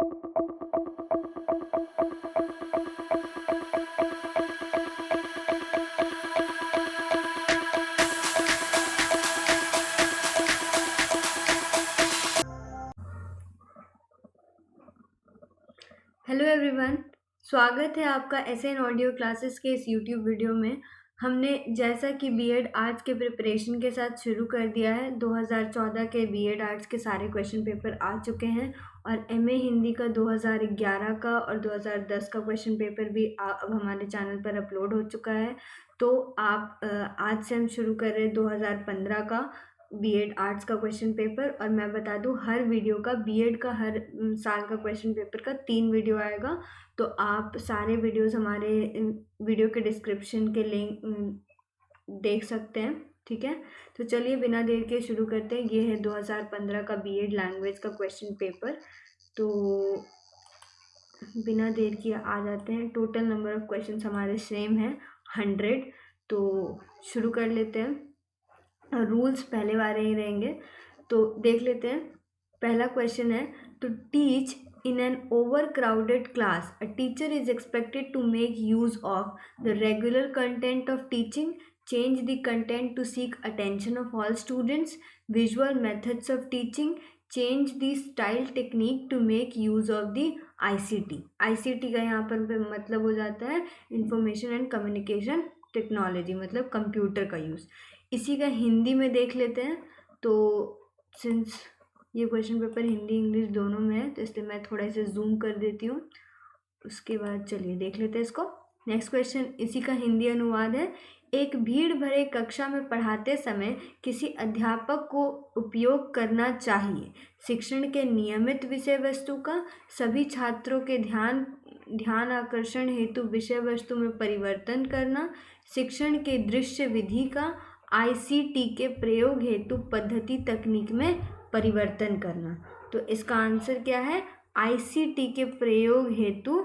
Hello everyone, स्वागत है आपका एसएन ऑडियो क्लासेस के इस यूट्यूब वीडियो में। हमने जैसा कि बीएड आर्ट्स के प्रिपरेशन के साथ शुरू कर दिया है, 2014 के बीएड आर्ट्स के सारे क्वेश्चन पेपर आ चुके हैं और एमए हिंदी का 2011 का और 2010 का क्वेश्चन पेपर भी अब हमारे चैनल पर अपलोड हो चुका है। तो आप आज से हम शुरू कर रहे हैं 2015 का बीएड आर्ट्स का क्वेश्चन पेपर। और मैं बता दूं, हर वीडियो का बीएड का हर साल का क्वेश्चन पेपर का 3 वीडियो आएगा। तो आप सारे वीडियोस हमारे वीडियो के डिस्क्रिप्शन के लिंक देख सकते हैं, ठीक है। तो चलिए बिना देर के शुरू करते हैं। ये है 2015 का बीएड लैंग्वेज का क्वेश्चन पेपर। तो बिना देर किए आ जाते हैं। टोटल नंबर ऑफ क्वेश्चन हमारे सेम है 100। तो शुरू कर लेते हैं। रूल्स पहले वाले ही रहेंगे, तो देख लेते हैं। पहला क्वेश्चन है, to teach in an over crowded class a teacher is expected to make use of the regular content of teaching, change the content to seek attention of all students, visual methods of teaching, change the style technique to make use of the ICT। ICT का यहाँ पर मतलब हो जाता है information and communication technology, मतलब computer का use. इसी का हिंदी में देख लेते हैं। तो सिंस ये क्वेश्चन पेपर हिंदी इंग्लिश दोनों में है, तो इसलिए मैं थोड़ा इसे जूम कर देती हूँ। उसके बाद चलिए देख लेते हैं इसको। नेक्स्ट क्वेश्चन, इसी का हिंदी अनुवाद है, एक भीड़ भरे कक्षा में पढ़ाते समय किसी अध्यापक को उपयोग करना चाहिए शिक्षण के नियमित विषय वस्तु का, सभी छात्रों के ध्यान आकर्षण हेतु विषय वस्तु में परिवर्तन करना, शिक्षण के दृश्य विधि का, ICT के प्रयोग हेतु पद्धति तकनीक में परिवर्तन करना। तो इसका आंसर क्या है? ICT के प्रयोग हेतु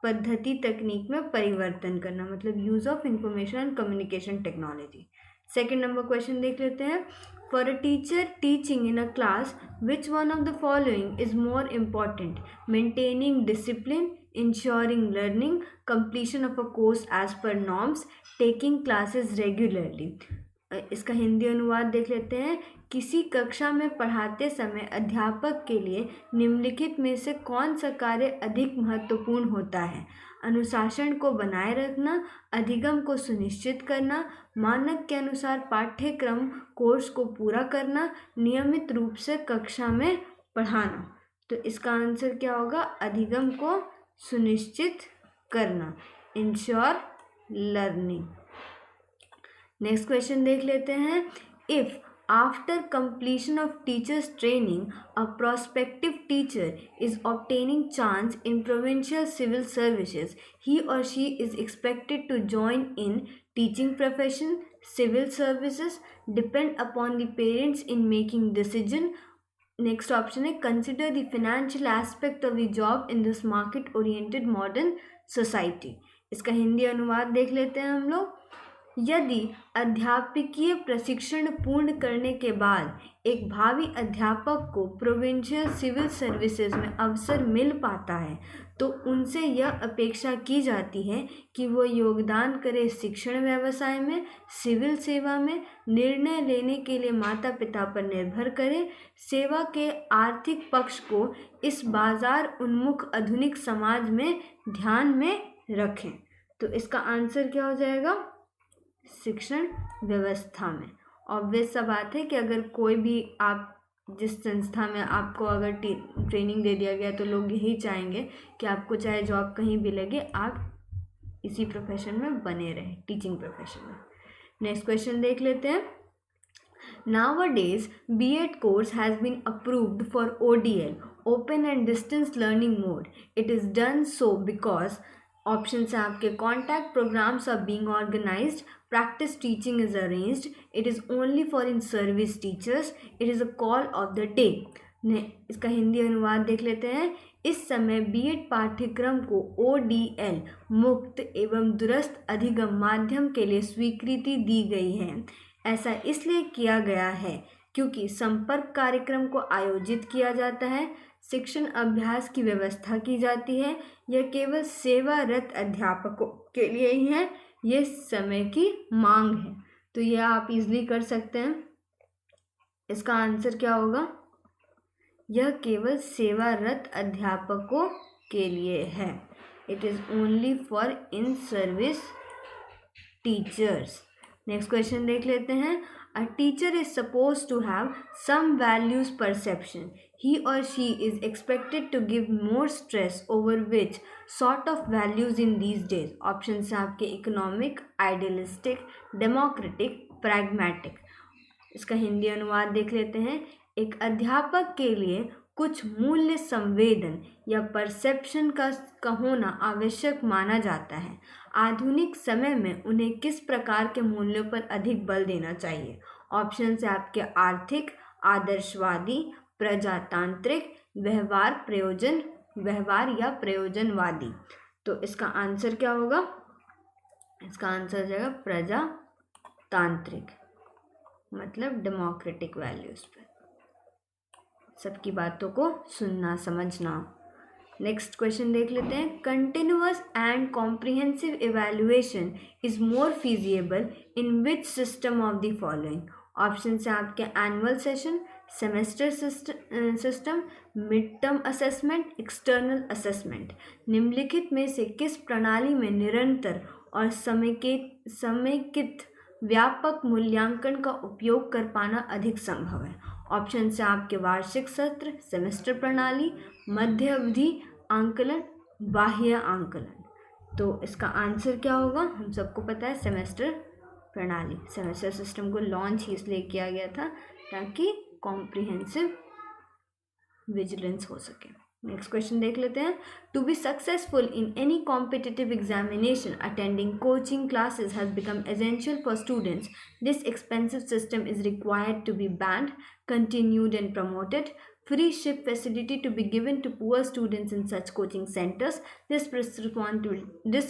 पद्धति तकनीक में परिवर्तन करना, मतलब use of information and communication technology. Second number question देख लेते हैं। For a teacher teaching in a class which one of the following is more important? Maintaining discipline, ensuring learning, completion of a course as per norms, taking classes regularly. इसका हिंदी अनुवाद देख लेते हैं। किसी कक्षा में पढ़ाते समय अध्यापक के लिए निम्नलिखित में से कौन सा कार्य अधिक महत्वपूर्ण होता है? अनुशासन को बनाए रखना, अधिगम को सुनिश्चित करना, मानक के अनुसार पाठ्यक्रम कोर्स को पूरा करना, नियमित रूप से कक्षा में पढ़ाना। तो इसका आंसर क्या होगा? अधिगम को सुनिश्चित करना, इंश्योर लर्निंग। नेक्स्ट क्वेश्चन देख लेते हैं। If after completion of teachers training a prospective teacher is obtaining chance in provincial civil services, he or she is expected to join in teaching profession, civil services, depend upon the parents in making decision. Next option है, consider the financial aspect of the job in this market oriented modern society। इसका हिंदी अनुवाद देख लेते हैं हम लोग। यदि अध्यापकीय प्रशिक्षण पूर्ण करने के बाद एक भावी अध्यापक को प्रोविंशियल सिविल सर्विसेज में अवसर मिल पाता है, तो उनसे यह अपेक्षा की जाती है कि वो योगदान करे शिक्षण व्यवसाय में, सिविल सेवा में, निर्णय लेने के लिए माता पिता पर निर्भर करे, सेवा के आर्थिक पक्ष को इस बाजार उन्मुख आधुनिक समाज में ध्यान में रखें। तो इसका आंसर क्या हो जाएगा? शिक्षण व्यवस्था में। ऑब्वियस सा बात है कि अगर कोई भी आप जिस संस्था में आपको अगर ट्रेनिंग दे दिया गया, तो लोग यही चाहेंगे कि आपको चाहे जॉब कहीं भी लगे, आप इसी प्रोफेशन में बने रहें, टीचिंग प्रोफेशन में। नेक्स्ट क्वेश्चन देख लेते हैं। Nowadays, B.Ed course has been approved for ODL, Open and Distance Learning mode. It is done so because options are आपके contact programs are being organized, practice teaching is arranged, it is only for in service teachers, it is a call of the day। इसका हिंदी अनुवाद देख लेते हैं। इस समय BEd पाठ्यक्रम को ODL मुक्त एवं दूरस्थ अधिगम माध्यम के लिए स्वीकृति दी गई है। ऐसा इसलिए किया गया है क्योंकि संपर्क कार्यक्रम को आयोजित किया जाता है, शिक्षण अभ्यास की व्यवस्था की जाती है, यह केवल सेवारत अध्यापकों के लिए ही है, ये समय की मांग है। तो यह आप इजली कर सकते हैं। इसका आंसर क्या होगा? यह केवल सेवारत अध्यापकों के लिए है। It is only for in service teachers. Next question देख लेते हैं। A teacher is supposed to have some values perception. He or she is expected to give more stress over which sort of values in these days. Options हैं आपके economic, idealistic, democratic, pragmatic. इसका हिंदी अनुवाद देख लेते हैं। एक अध्यापक के लिए कुछ मूल्य संवेदन या परसेप्शन का होना आवश्यक माना जाता है। आधुनिक समय में उन्हें किस प्रकार के मूल्यों पर अधिक बल देना चाहिए? ऑप्शन है आपके आर्थिक, आदर्शवादी, प्रजातांत्रिक, व्यवहार या प्रयोजनवादी। तो इसका आंसर क्या होगा? इसका आंसर जाएगा प्रजातांत्रिक, मतलब डेमोक्रेटिक वैल्यूज पर, सबकी बातों को सुनना समझना। नेक्स्ट क्वेश्चन देख लेते हैं। Continuous and comprehensive evaluation is more feasible in which system of the following? Option है आपके annual session, semester system, mid term assessment, external assessment. निम्नलिखित में से किस प्रणाली में निरंतर और समेकित व्यापक मूल्यांकन का उपयोग कर पाना अधिक संभव है? ऑप्शन से आपके वार्षिक सत्र, सेमेस्टर प्रणाली, मध्य अवधि आंकलन, बाह्य आंकलन। तो इसका आंसर क्या होगा? हम सबको पता है सेमेस्टर प्रणाली। सेमेस्टर सिस्टम को लॉन्च ही इसलिए किया गया था ताकि कॉम्प्रिहेंसिव विजिलेंस हो सके। नेक्स्ट क्वेश्चन देख लेते हैं। To be successful in any competitive examination attending coaching classes has become essential for students. This expensive system is required to be banned, continued and promoted. Free ship facility to be given to poor students in such coaching centers. This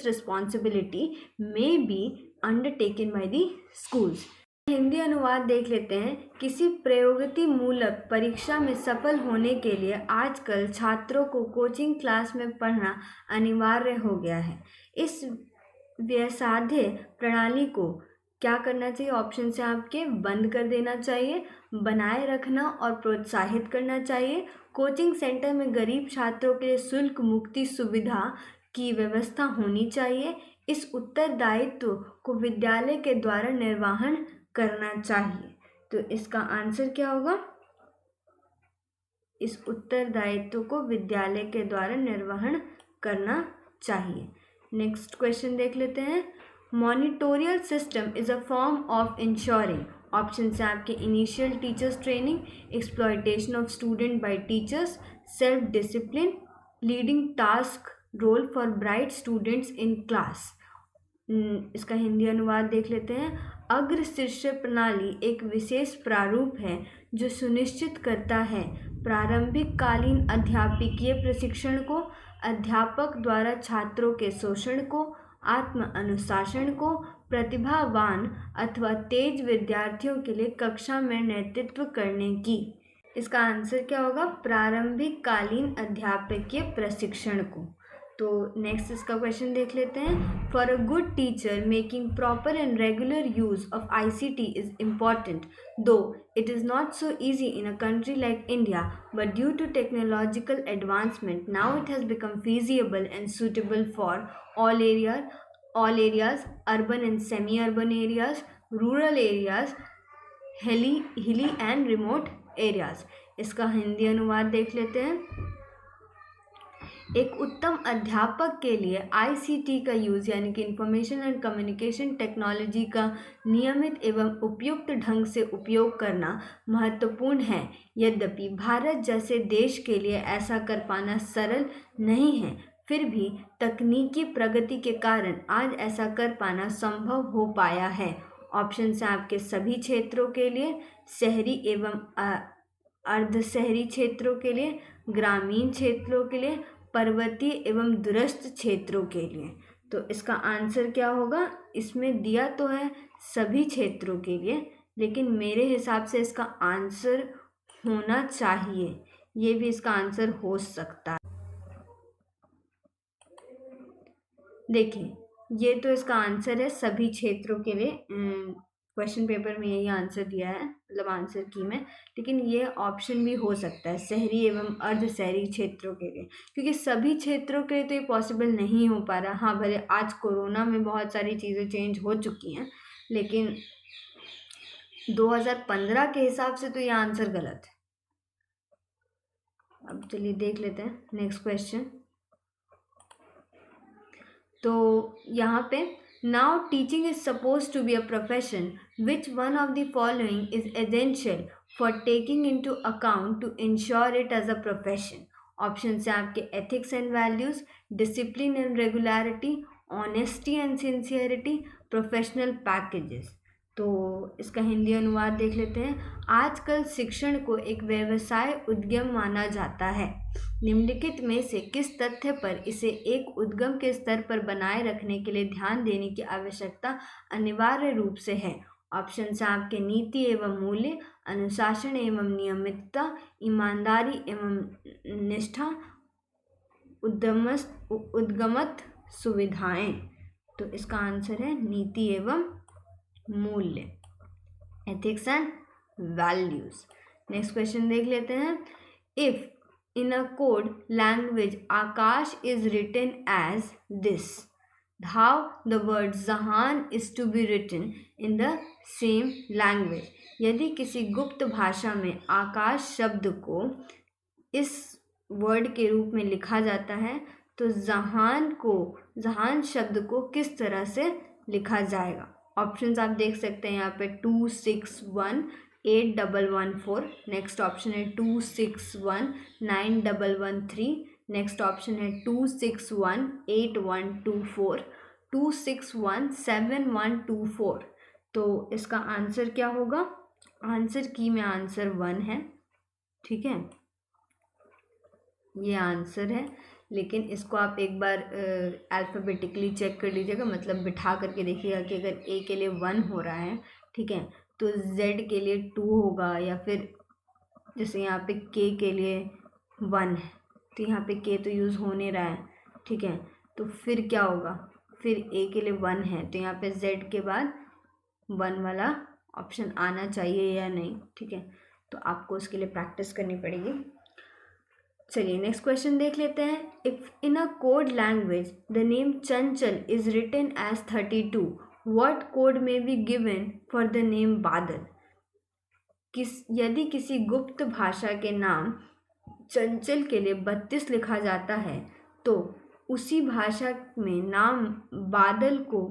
responsibility may be undertaken by the schools. Hindi अनुवाद देख लेते हैं। किसी प्रयोगति मूलक परीक्षा में सफल होने के लिए आजकल छात्रों को कोचिंग क्लास में पढ़ना अनिवार्य हो गया है। इस व्यवसाध्य प्रणाली को क्या करना चाहिए? ऑप्शन से आपके बंद कर देना चाहिए, बनाए रखना और प्रोत्साहित करना चाहिए। कोचिंग सेंटर में गरीब छात्रों के लिए शुल्क मुक्ति सुविधा की व्यवस्था होनी चाहिए। इस उत्तरदायित्व को विद्यालय के द्वारा निर्वहन करना चाहिए। तो इसका आंसर क्या होगा? इस उत्तरदायित्व को विद्यालय के द्वारा निर्वहन करना चाहिए। नेक्स्ट क्वेश्चन देख लेते हैं। Monitorial system is a form of ensuring. Option है आपके initial teachers training, exploitation of student by teachers, self discipline, leading task role for bright students in class. इसका हिंदी अनुवाद देख लेते हैं। अग्र शीर्ष प्रणाली एक विशेष प्रारूप है जो सुनिश्चित करता है प्रारंभिक कालीन अध्यापकीय प्रशिक्षण को, अध्यापक द्वारा छात्रों के शोषण को, आत्म अनुशासन को, प्रतिभावान अथवा तेज विद्यार्थियों के लिए कक्षा में नेतृत्व करने की। इसका आंसर क्या होगा? प्रारंभिक कालीन अध्यापकीय प्रशिक्षण को। तो नेक्स्ट इसका क्वेश्चन देख लेते हैं। For a good teacher making proper and regular use of ICT is important, दो it is not so easy in a country like India, but due to technological advancement now it has become feasible and suitable for all areas, urban and semi-urban areas, rural areas, hilly and remote areas. इसका हिंदी अनुवाद देख लेते हैं। एक उत्तम अध्यापक के लिए ICT का यूज़ यानी कि इंफॉर्मेशन एंड कम्युनिकेशन टेक्नोलॉजी का नियमित एवं उपयुक्त ढंग से उपयोग करना महत्वपूर्ण है। यद्यपि भारत जैसे देश के लिए ऐसा कर पाना सरल नहीं है, फिर भी तकनीकी प्रगति के कारण आज ऐसा कर पाना संभव हो पाया है। ऑप्शन है आपके सभी क्षेत्रों के लिए, शहरी एवं अर्ध शहरी क्षेत्रों के लिए, ग्रामीण क्षेत्रों के लिए, पर्वतीय एवं दूरस्थ क्षेत्रों के लिए। तो इसका आंसर क्या होगा? इसमें दिया तो है सभी क्षेत्रों के लिए, लेकिन मेरे हिसाब से इसका आंसर होना चाहिए ये भी इसका आंसर हो सकता है। देखिए, ये तो इसका आंसर है सभी क्षेत्रों के लिए। क्वेश्चन पेपर में यही आंसर दिया है, मतलब आंसर की में, लेकिन ये ऑप्शन भी हो सकता है शहरी एवं अर्ध शहरी क्षेत्रों के लिए, क्योंकि सभी क्षेत्रों के लिए तो ये पॉसिबल नहीं हो पा रहा। हाँ, भले आज कोरोना में बहुत सारी चीज़ें चेंज हो चुकी हैं, लेकिन 2015 के हिसाब से तो ये आंसर गलत है। अब चलिए देख लेते हैं नेक्स्ट क्वेश्चन। तो यहाँ पे now teaching is suppose to be a profession, which one of the following is essential for taking into account to ensure it as a profession. Option है आपके ethics and values, discipline and regularity, honesty and sincerity, professional packages. तो इसका हिंदी अनुवाद देख लेते हैं। आजकल शिक्षण को एक व्यवसाय उद्यम माना जाता है। निम्नलिखित में से किस तथ्य पर इसे एक उद्यम के स्तर पर बनाए रखने के लिए ध्यान देने की आवश्यकता अनिवार्य रूप से है। ऑप्शन है आपके नीति एवं मूल्य, अनुशासन एवं नियमितता, ईमानदारी एवं निष्ठा, उद्गमत सुविधाएं। तो इसका आंसर है नीति एवं मूल्य, ethics and values. Next question देख लेते हैं। If in a code language Akash is written as this, how the word Zahan is to be written in the same language। यदि किसी गुप्त भाषा में आकाश शब्द को इस वर्ड के रूप में लिखा जाता है तो जहान शब्द को किस तरह से लिखा जाएगा। ऑप्शंस आप देख सकते हैं यहाँ पे 2618114, नेक्स्ट ऑप्शन है 2619113, नेक्स्ट ऑप्शन है 2618124, 2617124। तो इसका आंसर क्या होगा? आंसर की में आंसर 1 है, ठीक है, ये आंसर है। लेकिन इसको आप एक बार अल्फ़ाबेटिकली चेक कर लीजिएगा, मतलब बिठा करके देखिएगा कि अगर ए के लिए 1 हो रहा है, ठीक है, तो जेड के लिए 2 होगा, या फिर जैसे यहाँ पे के लिए 1 है तो यहाँ पे के तो यूज़ हो नहीं रहा है, ठीक है, तो फिर क्या होगा? फिर ए के लिए 1 है तो यहाँ पे जेड के बाद 1 वाला ऑप्शन आना चाहिए या नहीं, ठीक है, तो आपको उसके लिए प्रैक्टिस करनी पड़ेगी। चलिए नेक्स्ट क्वेश्चन देख लेते हैं। If in a code language the name Chanchal is written as 32, what code may be given for the name Badal. यदि किसी गुप्त भाषा के नाम चंचल के लिए 32 लिखा जाता है तो उसी भाषा में नाम बादल को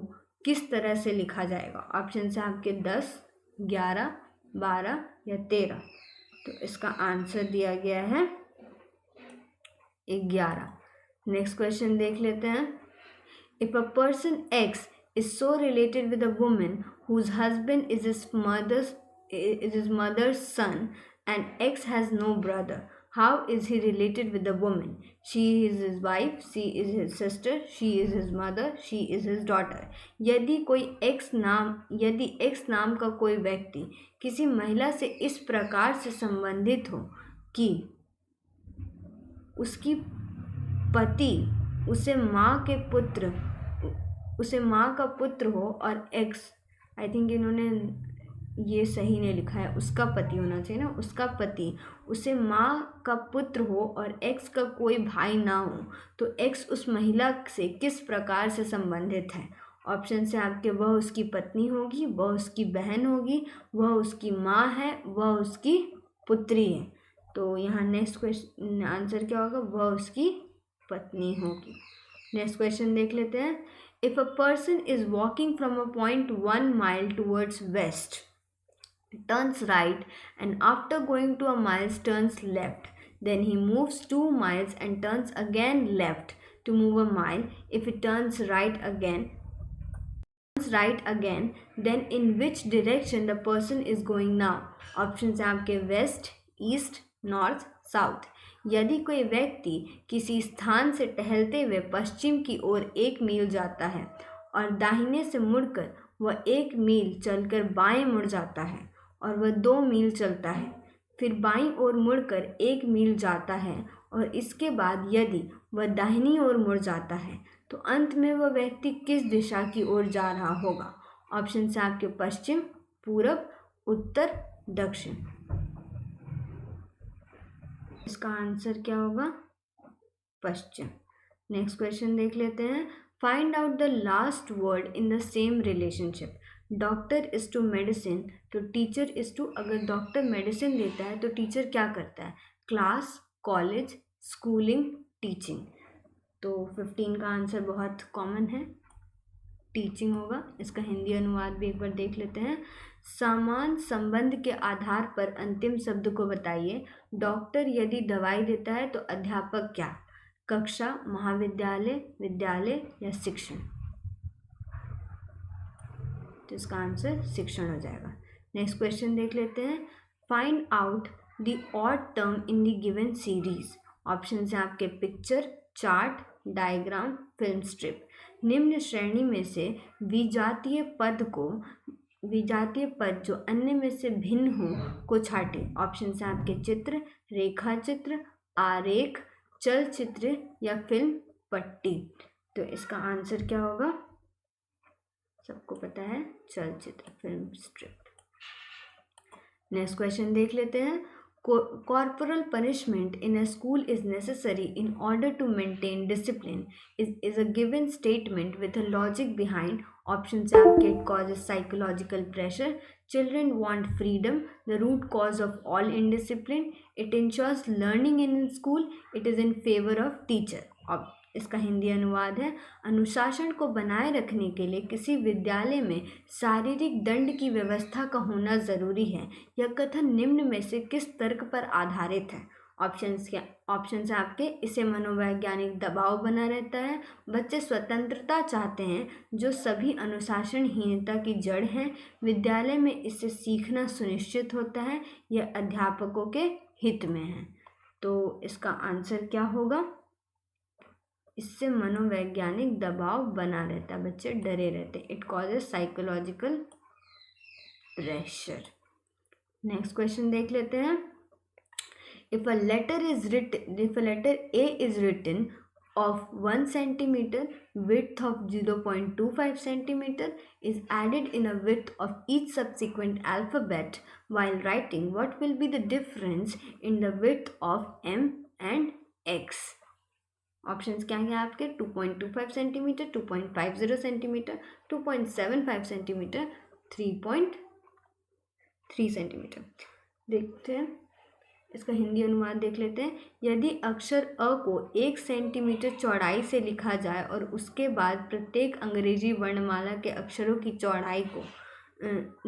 किस तरह से लिखा जाएगा। ऑप्शन है आपके 10, 11, 12 या 13। तो इसका आंसर दिया गया है 11। नेक्स्ट क्वेश्चन देख लेते हैं। If a person X is so related with a woman whose husband is his mother's son and X has no brother, how is he related with the woman? She is his wife, she is his sister, she is his mother, she is his daughter। यदि X नाम का कोई व्यक्ति किसी महिला से इस प्रकार से संबंधित हो कि उसकी पति उसे माँ का पुत्र हो, और एक्स, आई थिंक इन्होंने ये सही नहीं लिखा है, उसका पति होना चाहिए ना, उसका पति उसे माँ का पुत्र हो और एक्स का कोई भाई ना हो, तो एक्स उस महिला से किस प्रकार से संबंधित है। ऑप्शन से आपके वह उसकी पत्नी होगी, वह उसकी बहन होगी, वह उसकी माँ है, वह उसकी पुत्री है। तो यहाँ नेक्स्ट क्वेश्चन आंसर क्या होगा? वह उसकी पत्नी होगी। नेक्स्ट क्वेश्चन देख लेते हैं। If a person is walking from a point 1 mile towards west, turns right and after going 2 miles turns left, then he moves 2 miles and turns again left to move a mile. If he turns right again, then in which direction the person is going now? Option है आपके waste, east, north, south. यदि कोई व्यक्ति किसी स्थान से टहलते हुए पश्चिम की ओर 1 मील जाता है और दाहिने से मुड़कर वह 1 मील चलकर बाएं मुड़ जाता है और वह 2 मील चलता है, फिर बाईं ओर मुड़कर 1 मील जाता है और इसके बाद यदि वह दाहिनी ओर मुड़ जाता है तो अंत में वह व्यक्ति किस दिशा की ओर जा रहा होगा? ऑप्शन है आपके पश्चिम, पूरब, उत्तर, दक्षिण। इसका आंसर क्या होगा? पश्चिम। नेक्स्ट क्वेश्चन देख लेते हैं। Find out the last word in the same relationship. Doctor is to medicine तो टीचर इज टू। अगर डॉक्टर मेडिसिन देता है तो टीचर क्या करता है? Class, college, schooling, teaching. तो 15 का आंसर बहुत कॉमन है, टीचिंग होगा। इसका हिंदी अनुवाद भी एक बार देख लेते हैं। समान संबंध के आधार पर अंतिम शब्द को बताइए। डॉक्टर यदि दवाई देता है तो अध्यापक क्या? कक्षा, महाविद्यालय, विद्यालय या शिक्षण। तो इसका आंसर शिक्षण हो जाएगा। नेक्स्ट क्वेश्चन देख लेते हैं। Find out the odd term in the given series. Option है आपके picture, chart, diagram, film strip. निम्न श्रेणी में से विजातीय पद जो अन्य में से भिन्न हो को छांटे। ऑप्शन है आपके चित्र, रेखा चित्र, आरेख, चलचित्र या फिल्म पट्टी। तो इसका आंसर क्या होगा? सबको पता है, चलचित्र, फिल्म स्ट्रिप। नेक्स्ट क्वेश्चन देख लेते हैं। Corporal punishment in a school is necessary in order to maintain discipline is a given statement with a logic behind. Options are it causes psychological pressure, children want freedom, the root cause of all indiscipline, it ensures learning in school, it is in favor of teacher. अब इसका हिंदी अनुवाद है। अनुशासन को बनाए रखने के लिए किसी विद्यालय में शारीरिक दंड की व्यवस्था का होना जरूरी है। यह कथन निम्न में से किस तर्क पर आधारित है? ऑप्शंस है आपके। इसे मनोवैज्ञानिक दबाव बना रहता है, बच्चे स्वतंत्रता चाहते हैं जो सभी अनुशासनहीनता की जड़ है, विद्यालय में इससे सीखना सुनिश्चित होता है, यह अध्यापकों के हित में है। तो इसका आंसर क्या होगा? इससे मनोवैज्ञानिक दबाव बना रहता है, बच्चे डरे रहते हैं। It causes psychological pressure. Next question देख लेते हैं। If a letter A is written of 1 centimeter, width of 0.25 centimeter is added in a width of each subsequent alphabet while writing, what will be the difference in the width of M and X? Options क्या हैं आपके? 2.25 centimetre, 2.50 centimetre, 2.75 centimetre, 3.3 centimetre. देखते हैं इसका हिंदी अनुवाद देख लेते हैं। यदि अक्षर अ को 1 सेंटीमीटर चौड़ाई से लिखा जाए और उसके बाद प्रत्येक अंग्रेजी वर्णमाला के अक्षरों की चौड़ाई को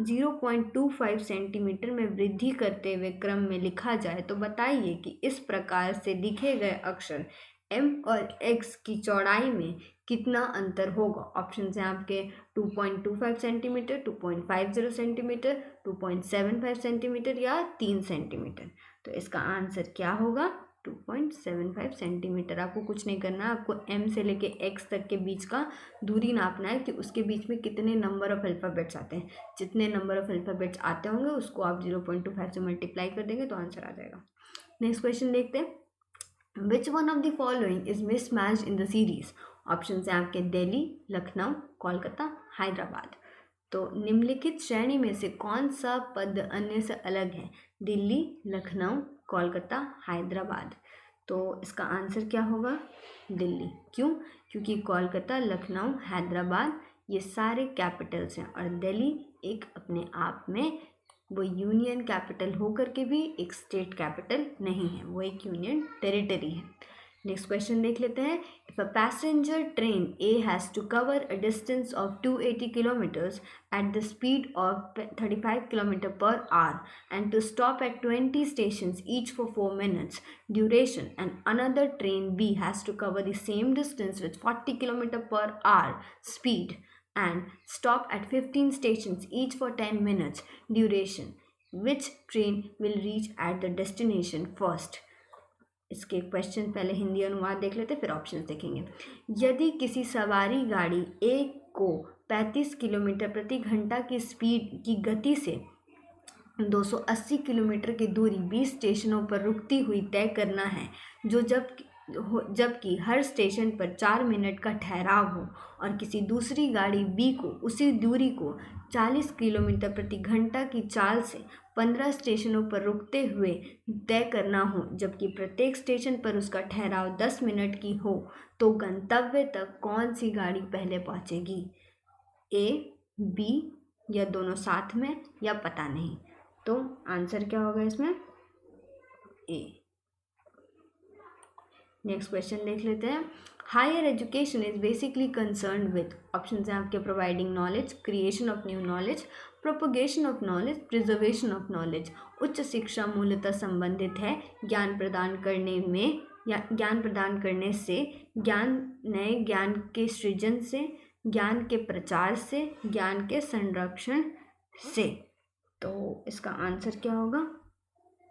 0.25 सेंटीमीटर में वृद्धि करते हुए क्रम में लिखा जाए तो बताइए कि इस प्रकार से लिखे गए अक्षर M और X की चौड़ाई में कितना अंतर होगा? ऑप्शन हैं आपके 2.25 सेंटीमीटर, 2.50 सेंटीमीटर, 2.75 सेंटीमीटर या 3 सेंटीमीटर। तो इसका आंसर क्या होगा? 2.75 सेंटीमीटर। आपको कुछ नहीं करना, आपको M से लेके X तक के बीच का दूरी नापना है कि उसके बीच में कितने नंबर ऑफ अल्फ़ाबेट्स आते हैं। जितने नंबर ऑफ अल्फ़ाबेट्स आते होंगे उसको आप 0.25 से मल्टीप्लाई कर देंगे तो आंसर आ जाएगा। नेक्स्ट क्वेश्चन देखते हैं। Which one of the following is mismatched in the series? Option हैं आपके दिल्ली, लखनऊ, कोलकाता, हैदराबाद। तो निम्नलिखित श्रेणी में से कौन सा पद अन्य से अलग है? दिल्ली, लखनऊ, कोलकाता, हैदराबाद। तो इसका आंसर क्या होगा? दिल्ली। क्यों? क्योंकि कोलकाता, लखनऊ, हैदराबाद ये सारे कैपिटल्स हैं और दिल्ली एक अपने आप में वो यूनियन कैपिटल होकर के भी एक स्टेट कैपिटल नहीं है, वो एक यूनियन टेरिटरी है। नेक्स्ट क्वेश्चन देख लेते हैं। If a passenger train A has to cover a distance of 280 kilometres at the speed of 35 kilometre per hour and to stop at 20 stations each for 4 minutes duration, and another train B has to cover the same distance with 40 kilometer per hour speed and stop at 15 stations each for 10 minutes duration, which train will reach at the destination first? इसके question पहले हिंदी अनुवाद देख लेते फिर option देखेंगे। यदि किसी सवारी गाड़ी A को 35 किलोमीटर प्रति घंटा की स्पीड की गति से 280 किलोमीटर की दूरी 20 स्टेशनों पर रुकती हुई तय करना है, जो जबकि हर स्टेशन पर 4 मिनट का ठहराव हो, और किसी दूसरी गाड़ी बी को उसी दूरी को 40 किलोमीटर प्रति घंटा की चाल से 15 स्टेशनों पर रुकते हुए तय करना हो, जबकि प्रत्येक स्टेशन पर उसका ठहराव 10 मिनट की हो, तो गंतव्य तक कौन सी गाड़ी पहले पहुंचेगी? ए, बी या दोनों साथ में, या पता नहीं। तो आंसर क्या होगा इसमें? ए। नेक्स्ट क्वेश्चन देख लेते हैं। Higher education is basically concern with, option हैं आपके, providing knowledge, creation of new knowledge, propagation of knowledge, preservation of knowledge. उच्च शिक्षा मूलतः संबंधित है ज्ञान प्रदान करने में या ज्ञान प्रदान करने से, नए ज्ञान के सृजन से, ज्ञान के प्रचार से, ज्ञान के संरक्षण से। तो इसका आंसर क्या होगा?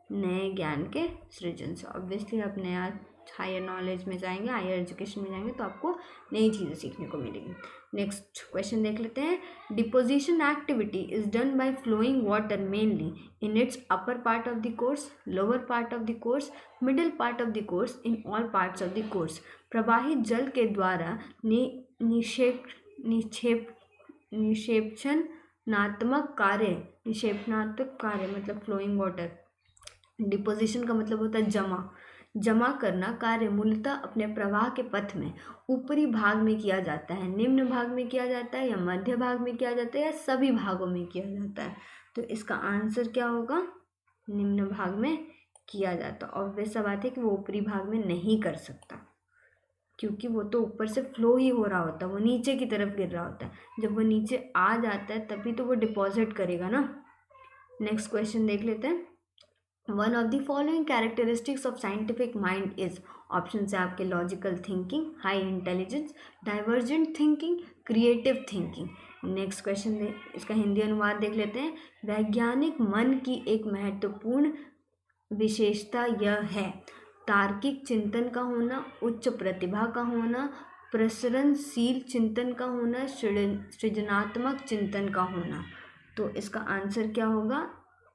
नए ज्ञान के सृजन से। ऑब्वियसली आप नया हायर नॉलेज में जाएंगे, हायर एजुकेशन में जाएंगे, तो आपको नई चीज़ें सीखने को मिलेगी। नेक्स्ट क्वेश्चन देख लेते हैं। Deposition activity is done by flowing water mainly in its upper part of the course, lower part of the course, middle part of the course, in all parts of the course. प्रवाहित जल के द्वारा निक्षेपणात्मक कार्य मतलब flowing water. Deposition का मतलब होता है जमा करना। कार्य मूलतः अपने प्रवाह के पथ में ऊपरी भाग में किया जाता है, निम्न भाग में किया जाता है, या मध्य भाग में किया जाता है, या सभी भागों में किया जाता है। तो इसका आंसर क्या होगा? निम्न भाग में किया जाता है। ऑब्वियस सा बात है कि वो ऊपरी भाग में नहीं कर सकता, क्योंकि वो तो ऊपर से फ्लो ही हो रहा होता है, वो नीचे की तरफ गिर रहा होता है। जब वो नीचे आ जाता है तभी तो वो डिपॉजिट करेगा ना। नेक्स्ट क्वेश्चन देख लेते हैं। One of the following characteristics of scientific mind is, option है आपके, logical thinking, high intelligence, divergent thinking, creative thinking. Next question इसका हिंदी अनुवाद देख लेते हैं। वैज्ञानिक मन की एक महत्वपूर्ण विशेषता यह है तार्किक चिंतन का होना, उच्च प्रतिभा का होना, प्रसरणशील चिंतन का होना, सृजनात्मक चिंतन का होना। तो इसका आंसर क्या होगा?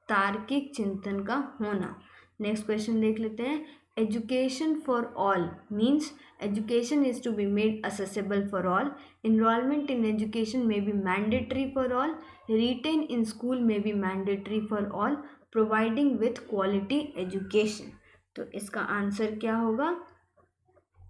तार्किक चिंतन का होना। नेक्स्ट क्वेश्चन देख लेते हैं। Education for all means education is to be made accessible for all. Enrollment in education may be mandatory for all. Retain in school may be mandatory for all. Providing with quality education. तो इसका answer क्या होगा?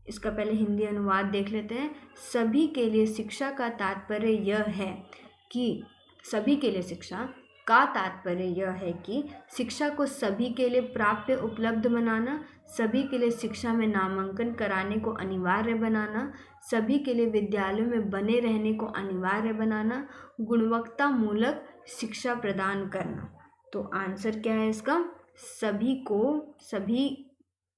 इसका पहले हिंदी अनुवाद देख लेते हैं। सभी के लिए शिक्षा का तात्पर्य यह है कि सभी के लिए शिक्षा का तात्पर्य यह है कि शिक्षा को सभी के लिए प्राप्य उपलब्ध बनाना, सभी के लिए शिक्षा में नामांकन कराने को अनिवार्य बनाना, सभी के लिए विद्यालयों में बने रहने को अनिवार्य बनाना, गुणवत्ता मूलक शिक्षा प्रदान करना। तो आंसर क्या है इसका?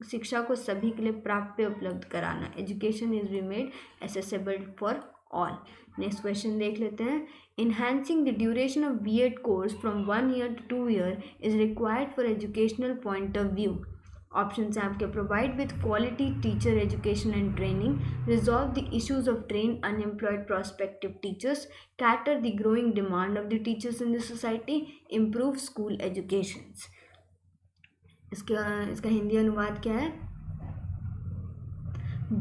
शिक्षा को सभी के लिए प्राप्य उपलब्ध कराना। Education is B made accessible for all. Next question देख लेते हैं। Enhancing the duration of B.Ed course from 1 year to 2 years is required for educational point of view. Options हैं आपके, provide with quality teacher education and training, resolve the issues of trained unemployed prospective teachers, cater the growing demand of the teachers in the society, improve school educations. इसका हिंदी अनुवाद क्या है?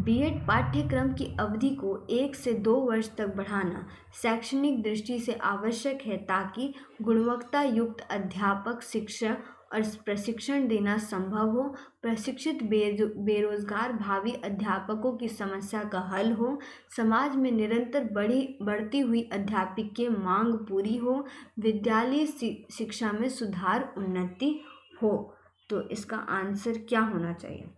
BEd पाठ्यक्रम की अवधि को 1 से 2 वर्ष तक बढ़ाना शैक्षणिक दृष्टि से आवश्यक है ताकि गुणवत्ता युक्त अध्यापक शिक्षक और प्रशिक्षण देना संभव हो, प्रशिक्षित बेरोजगार भावी अध्यापकों की समस्या का हल हो, समाज में निरंतर बढ़ती हुई अध्यापकीय मांग पूरी हो, विद्यालयी शिक्षा में सुधार उन्नति हो। तो इसका आंसर क्या होना चाहिए?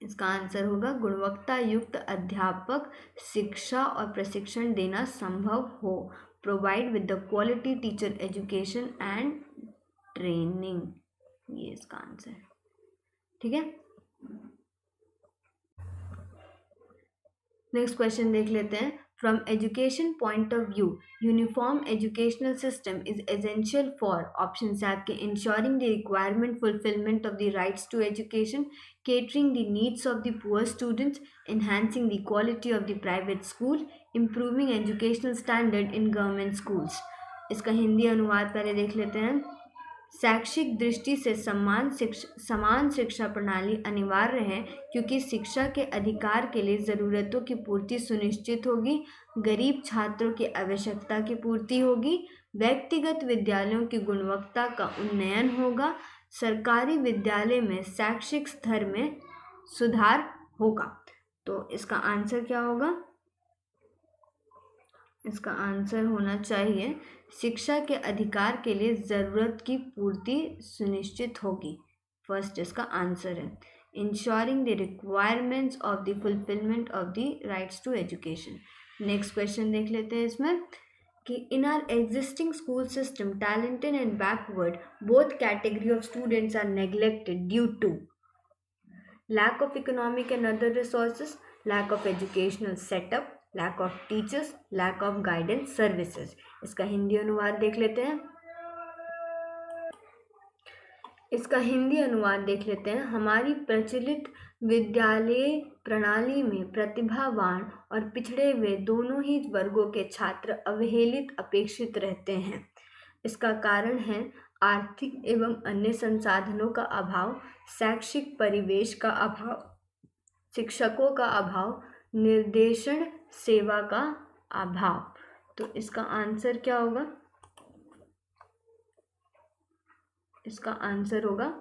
इसका आंसर होगा गुणवत्ता युक्त अध्यापक शिक्षा और प्रशिक्षण देना संभव हो, provide with the quality teacher education and training. ये इसका आंसर है। ठीक है, नेक्स्ट क्वेश्चन देख लेते हैं। From education point of view, uniform educational system is essential for options आपके ensuring the requirement fulfillment of the rights to education, catering the needs of the poor students, enhancing the quality of the private school, improving educational standard in government schools. इसका हिंदी अनुवाद पहले देख लेते हैं। शैक्षिक दृष्टि से समान शिक्षा प्रणाली अनिवार्य है, क्योंकि शिक्षा के अधिकार के लिए ज़रूरतों की पूर्ति सुनिश्चित होगी, गरीब छात्रों की आवश्यकता की पूर्ति होगी, व्यक्तिगत विद्यालयों की गुणवत्ता का उन्नयन होगा, सरकारी विद्यालय में शैक्षिक स्तर में सुधार होगा। तो इसका आंसर क्या होगा? इसका आंसर होना चाहिए शिक्षा के अधिकार के लिए ज़रूरत की पूर्ति सुनिश्चित होगी। फर्स्ट इसका आंसर है ensuring the requirements of the fulfilment of the rights to education. Next question देख लेते हैं इसमें कि in our existing school system talented and backward both category of students are neglected due to lack of economic and other resources, lack of educational setup, lack of teachers, lack of guidance services। इसका हिंदी अनुवाद देख लेते हैं। हमारी प्रचलित विद्यालय प्रणाली में प्रतिभावान और पिछड़े हुए दोनों ही वर्गों के छात्र अवहेलित अपेक्षित रहते हैं। इसका कारण है आर्थिक एवं अन्य संसाधनों का अभाव, शैक्षिक परिवेश का अभाव, शिक्षकों का अभाव, निर्देशन सेवा का अभाव। तो इसका आंसर क्या होगा? इसका आंसर होगा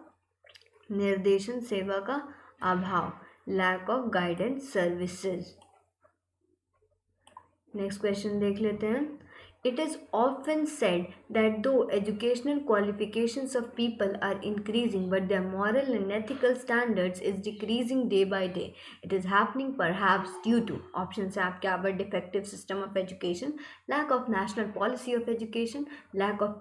निर्देशन सेवा का अभाव, lack of guidance services. Next question देख लेते हैं। It is often said that though educational qualifications of people are increasing, but their moral and ethical standards is decreasing day by day. It is happening perhaps due to options है आपके our defective system of education, lack of national policy of education, lack of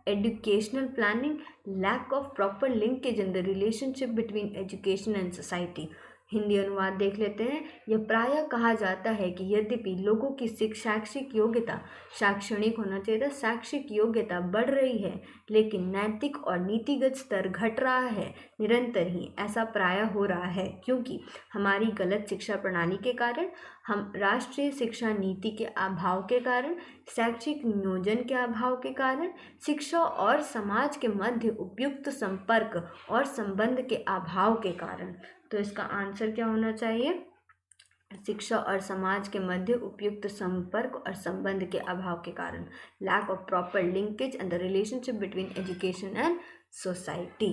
educational planning, lack of proper linkage in the relationship between education and society। Hindi अनुवाद देख लेते हैं। यह प्रायः कहा जाता है कि यद्यपि लोगों की शैक्षिक योग्यता शैक्षणिक होना चाहिए था, शैक्षिक योग्यता बढ़ रही है, लेकिन नैतिक और नीतिगत स्तर घट रहा है। निरंतर ही ऐसा प्रायः हो रहा है क्योंकि हमारी गलत शिक्षा प्रणाली के कारण, हम राष्ट्रीय शिक्षा नीति के अभाव के कारण, शैक्षिक नियोजन के अभाव के कारण, शिक्षा और समाज के मध्य उपयुक्त संपर्क और संबंध के अभाव के कारण। तो इसका आंसर क्या होना चाहिए? शिक्षा और समाज के मध्य उपयुक्त संपर्क और संबंध के अभाव के कारण, lack of proper linkage and the relationship between education and society.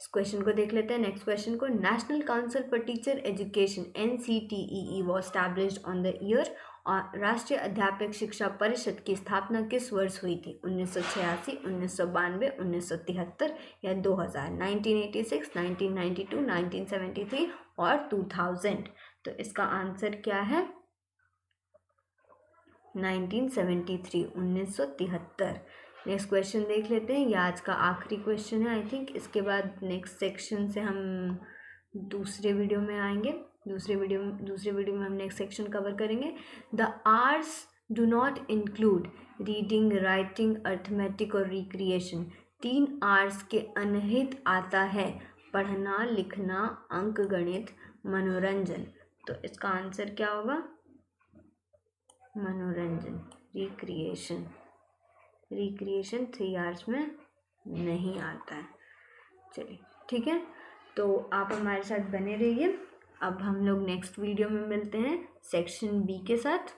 इस क्वेश्चन को देख लेते हैं। नेक्स्ट क्वेश्चन को, national council for teacher education NCTEE was established on the year, और राष्ट्रीय अध्यापक शिक्षा परिषद की स्थापना किस वर्ष हुई थी? 1986, 1992, 1973 या 2000? 1986, 1992, 1973 और 2000। तो इसका आंसर क्या है? 1973, 1973। नेक्स्ट क्वेश्चन देख लेते हैं। ये आज का आखिरी क्वेश्चन है आई थिंक। इसके बाद नेक्स्ट सेक्शन से हम दूसरे वीडियो में आएंगे। दूसरे वीडियो में हम नेक्स्ट सेक्शन कवर करेंगे। The arts do not include reading, writing, arithmetic और रिक्रिएशन। 3 आर्ट्स के अनहित आता है पढ़ना, लिखना, अंक गणित, मनोरंजन। तो इसका आंसर क्या होगा? मनोरंजन, रिक्रिएशन। 3 आवर्स में नहीं आता है। चलिए ठीक है, तो आप हमारे साथ बने रहिए। अब हम लोग नेक्स्ट वीडियो में मिलते हैं सेक्शन B के साथ।